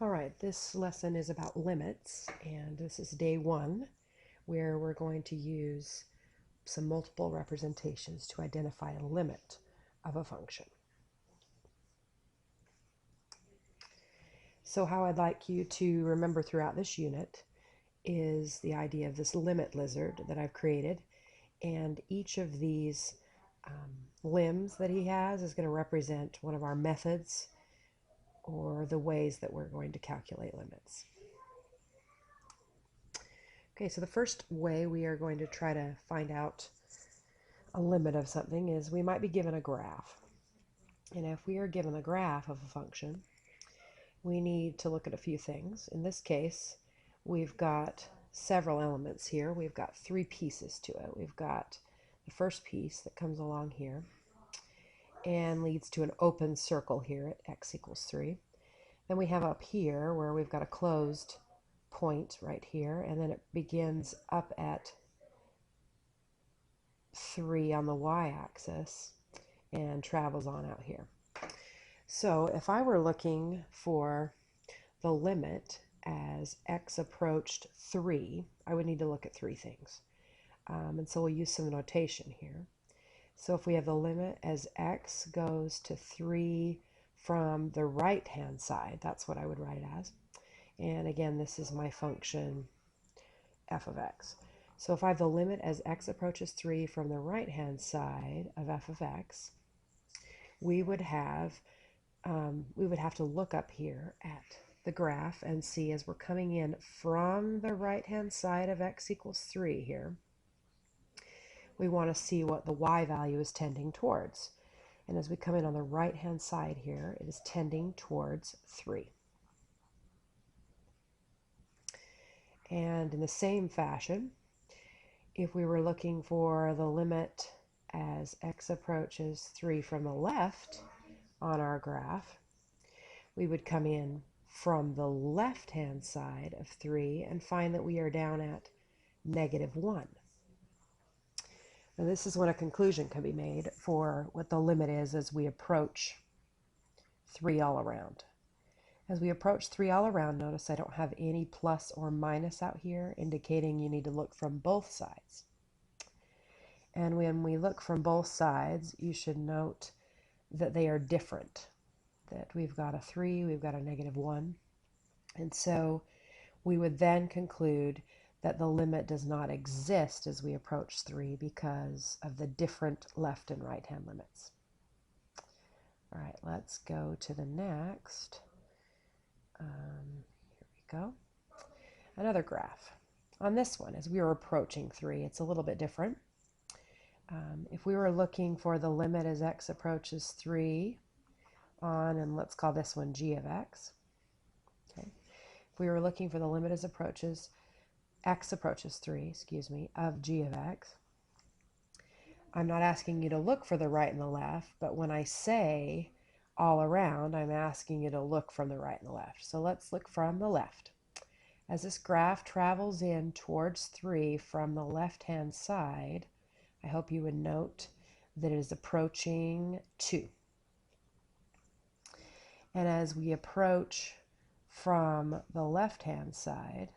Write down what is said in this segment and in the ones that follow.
All right, this lesson is about limits, and this is day one, where we're going to use some multiple representations to identify a limit of a function. So how I'd like you to remember throughout this unit is the idea of this limit lizard that I've created, and each of these limbs that he has is going to represent one of our methods or the ways that we're going to calculate limits. Okay, so the first way we are going to try to find out a limit of something is we might be given a graph. And if we are given a graph of a function, we need to look at a few things. In this case, we've got several elements here. We've got three pieces to it. We've got the first piece that comes along here and leads to an open circle here at x equals 3. Then we have up here where we've got a closed point right here, and then it begins up at 3 on the y-axis and travels on out here. So if I were looking for the limit as x approached 3, I would need to look at three things. And so we'll use some notation here. So if we have the limit as x goes to 3 from the right-hand side, that's what I would write as. And again, this is my function f of x. So if I have the limit as x approaches 3 from the right-hand side of f of x, we would have to look up here at the graph and see as we're coming in from the right-hand side of x equals 3 here, we want to see what the y value is tending towards. And as we come in on the right-hand side here, it is tending towards 3. And in the same fashion, if we were looking for the limit as x approaches 3 from the left on our graph, we would come in from the left-hand side of 3 and find that we are down at -1. Now this is when a conclusion can be made for what the limit is as we approach 3 all around. As we approach 3 all around, notice I don't have any plus or minus out here, indicating you need to look from both sides. And when we look from both sides, you should note that they are different. That we've got a 3, we've got a -1. And so we would then conclude that the limit does not exist as we approach 3 because of the different left and right hand limits. All right, let's go to the next. Here we go. Another graph. On this one, as we were approaching 3, it's a little bit different. If we were looking for the limit as x approaches 3 on, and let's call this one g of x. Okay. If we were looking for the limit as x approaches 3, of g of x, I'm not asking you to look for the right and the left, but when I say all around, I'm asking you to look from the right and the left. So let's look from the left. As this graph travels in towards 3 from the left-hand side, I hope you would note that it is approaching 2. And as we approach from the left-hand side,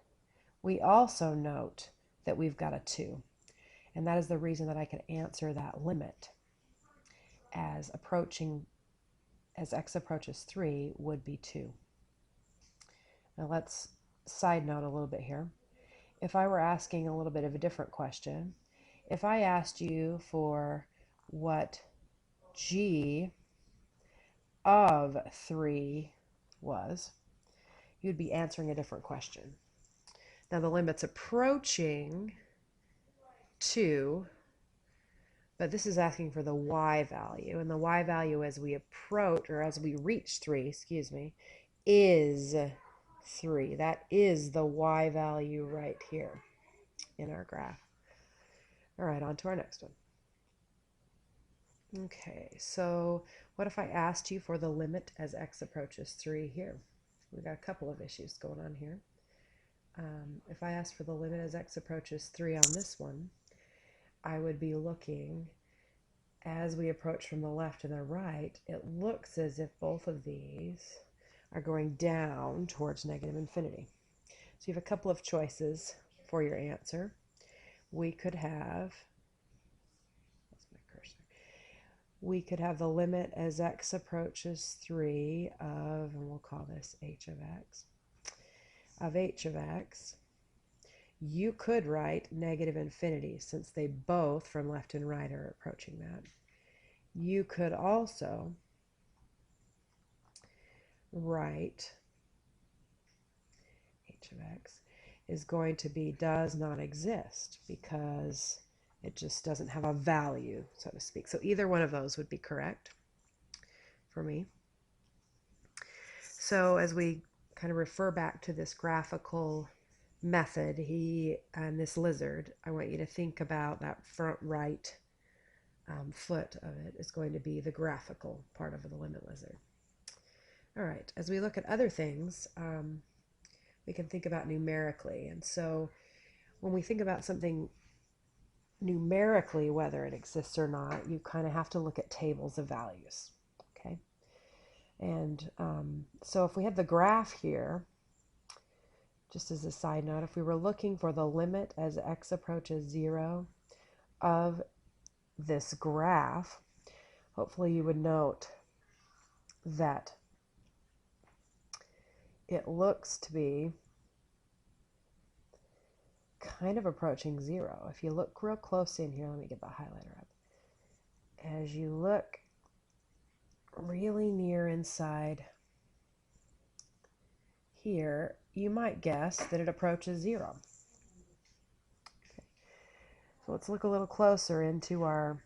we also note that we've got a 2. And that is the reason that I can answer that limit as x approaches 3 would be 2. Now let's side note a little bit here. If I were asking a little bit of a different question, if I asked you for what g of 3 was, you'd be answering a different question. Now the limit's approaching 2, but this is asking for the y value, and the y value as we approach, or as we reach 3, is 3. That is the y value right here in our graph. All right, on to our next one. Okay, so what if I asked you for the limit as x approaches 3 here? We've got a couple of issues going on here. If I asked for the limit as x approaches 3 on this one, I would be looking as we approach from the left and the right. It looks as if both of these are going down towards negative infinity. So you have a couple of choices for your answer. We could have, that's my cursor, we could have the limit as x approaches 3 of, and we'll call this h of x, of h of x. You could write negative infinity since they both from left and right are approaching that. You could also write h of x is going to be does not exist because it just doesn't have a value, so to speak. So either one of those would be correct for me. So as we kind of refer back to this graphical method, and this lizard, I want you to think about that front right foot of it is going to be the graphical part of the limit lizard. All right, as we look at other things, we can think about numerically. And so when we think about something numerically, whether it exists or not, you kind of have to look at tables of values. Okay. And so if we have the graph here, just as a side note, if we were looking for the limit as x approaches 0 of this graph, hopefully you would note that it looks to be kind of approaching 0. If you look real close in here, let me get the highlighter up. As you look really near inside here, you might guess that it approaches 0. Okay. So let's look a little closer into our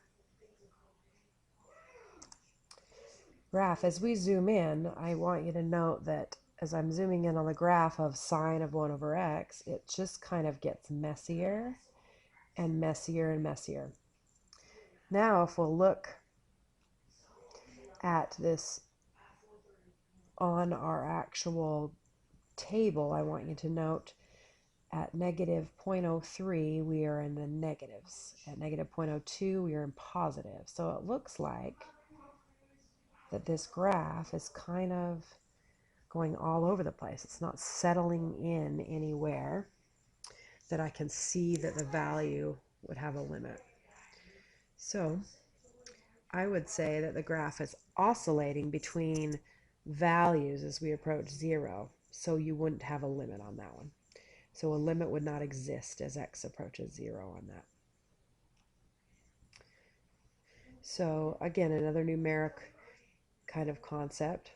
graph. As we zoom in, I want you to note that as I'm zooming in on the graph of sine of 1 over x, it just kind of gets messier and messier and messier. Now if we'll look at this on our actual table, I want you to note at negative 0.03 we are in the negatives. At negative 0.02 we are in positive. So it looks like that this graph is kind of going all over the place. It's not settling in anywhere that I can see that the value would have a limit. So I would say that the graph is oscillating between values as we approach 0, so you wouldn't have a limit on that one. So a limit would not exist as x approaches 0 on that. So again, another numeric kind of concept.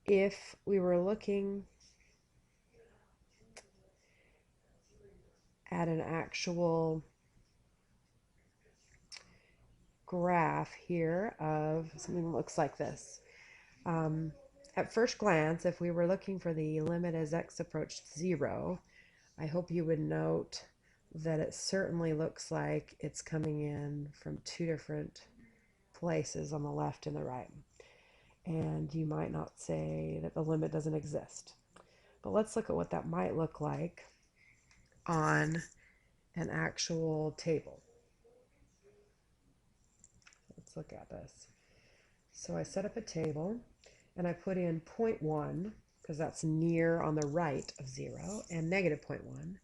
If we were looking at an actual graph here of something that looks like this. At first glance, if we were looking for the limit as x approached 0, I hope you would note that it certainly looks like it's coming in from two different places on the left and the right. And you might not say that the limit doesn't exist. But let's look at what that might look like on an actual table. Let's look at this. So I set up a table and I put in 0.1 because that's near on the right of 0 and negative 0.1.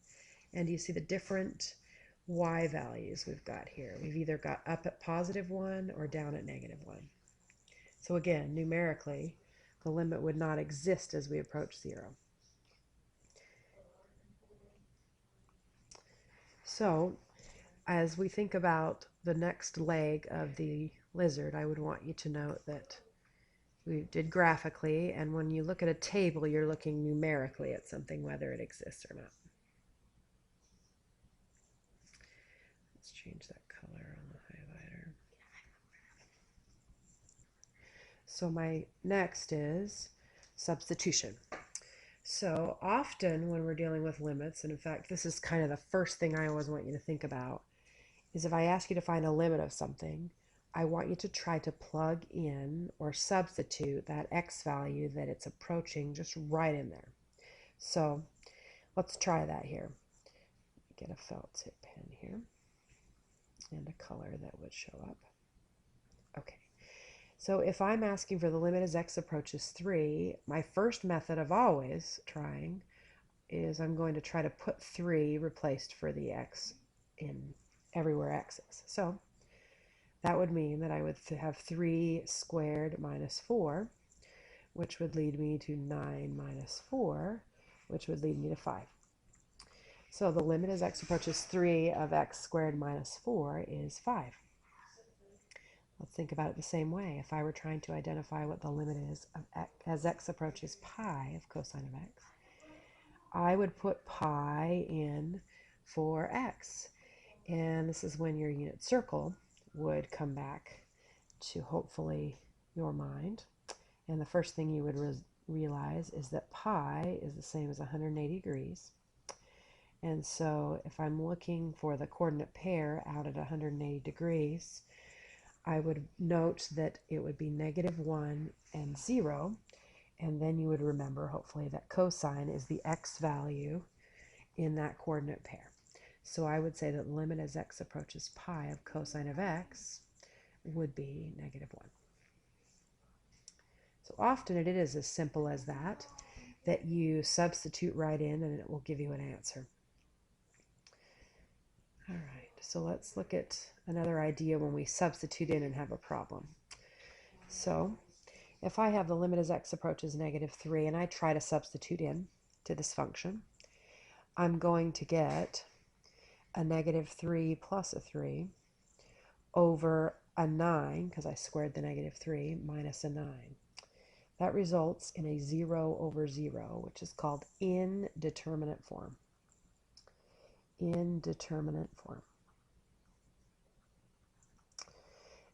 And you see the different y values we've got here. We've either got up at positive 1 or down at negative 1. So again, numerically, the limit would not exist as we approach 0. So as we think about the next leg of the lizard, I would want you to note that we did graphically, and when you look at a table, you're looking numerically at something, whether it exists or not. Let's change that color on the highlighter. So my next is substitution. So often when we're dealing with limits, and in fact this is kind of the first thing I always want you to think about, is if I ask you to find a limit of something, I want you to try to plug in or substitute that x value that it's approaching just right in there. So let's try that here. Get a felt tip pen here and a color that would show up. Okay, So if I'm asking for the limit as x approaches 3, my first method of always trying is I'm going to try to put 3 replaced for the x in everywhere x is. So that would mean that I would have 3 squared minus 4, which would lead me to 9 minus 4, which would lead me to 5. So the limit as x approaches 3 of x squared minus 4 is 5. Let's think about it the same way. If I were trying to identify what the limit is of x, as x approaches pi of cosine of x, I would put pi in for x. And this is when your unit circle would come back to hopefully your mind. And the first thing you would realize is that pi is the same as 180 degrees. And so if I'm looking for the coordinate pair out at 180 degrees, I would note that it would be -1 and 0, and then you would remember, hopefully, that cosine is the x value in that coordinate pair. So I would say that the limit as x approaches pi of cosine of x would be -1. So often it is as simple as that you substitute right in and it will give you an answer. All right, so let's look at another idea when we substitute in and have a problem. So if I have the limit as x approaches -3 and I try to substitute in to this function, I'm going to get a -3 plus a 3 over a 9, because I squared the -3, minus a 9. That results in a 0 over 0, which is called indeterminate form. Indeterminate form.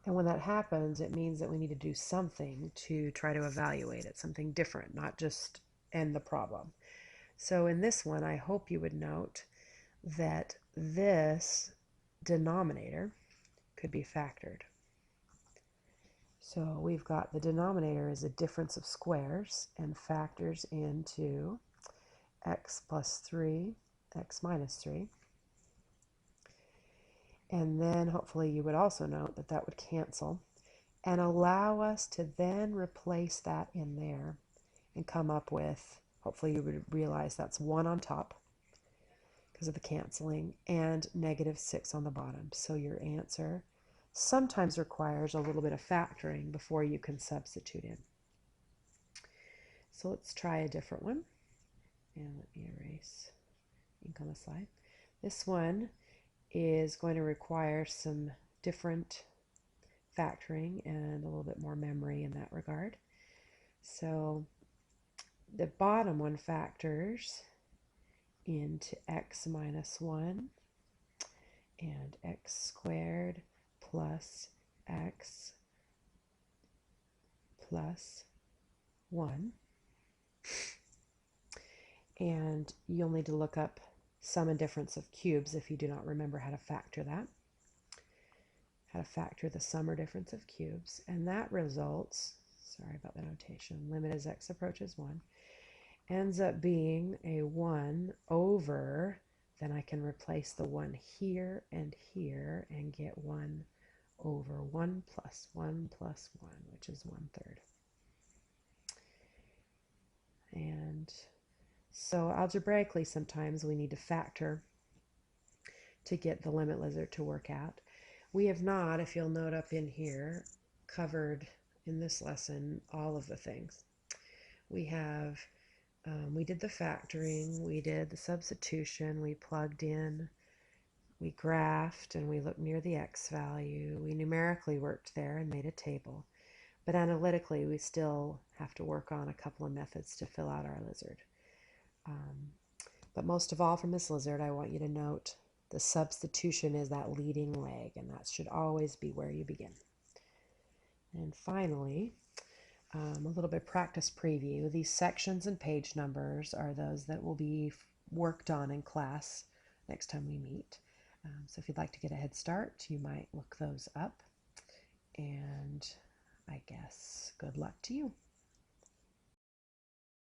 And when that happens, it means that we need to do something to try to evaluate it, something different, not just end the problem. So in this one, I hope you would note that this denominator could be factored. So we've got the denominator is a difference of squares and factors into x plus 3, x minus 3. And then hopefully you would also note that that would cancel and allow us to then replace that in there and come up with, hopefully you would realize that's 1 on top because of the canceling and -6 on the bottom. So your answer sometimes requires a little bit of factoring before you can substitute in. So let's try a different one. And let me erase ink on the slide. This one is going to require some different factoring and a little bit more memory in that regard. So the bottom one factors into x minus 1 and x squared plus x plus 1. And you'll need to look up sum and difference of cubes if you do not remember how to factor that. How to factor the sum or difference of cubes. And that results, sorry about the notation, limit as x approaches 1, ends up being a 1 over, then I can replace the 1 here and get 1 over 1 plus 1 plus 1, which is 1/3. And so algebraically sometimes we need to factor to get the limit lizard to work out. We have not, if you'll note up in here, covered in this lesson all of the things. We have we did the factoring, we did the substitution, we plugged in, we graphed, and we looked near the x value. We numerically worked there and made a table. But analytically, we still have to work on a couple of methods to fill out our lizard. But most of all from this lizard, I want you to note the substitution is that leading leg, and that should always be where you begin. And finally, a little bit of practice preview. These sections and page numbers are those that will be worked on in class next time we meet. So if you'd like to get a head start, you might look those up. And I guess good luck to you.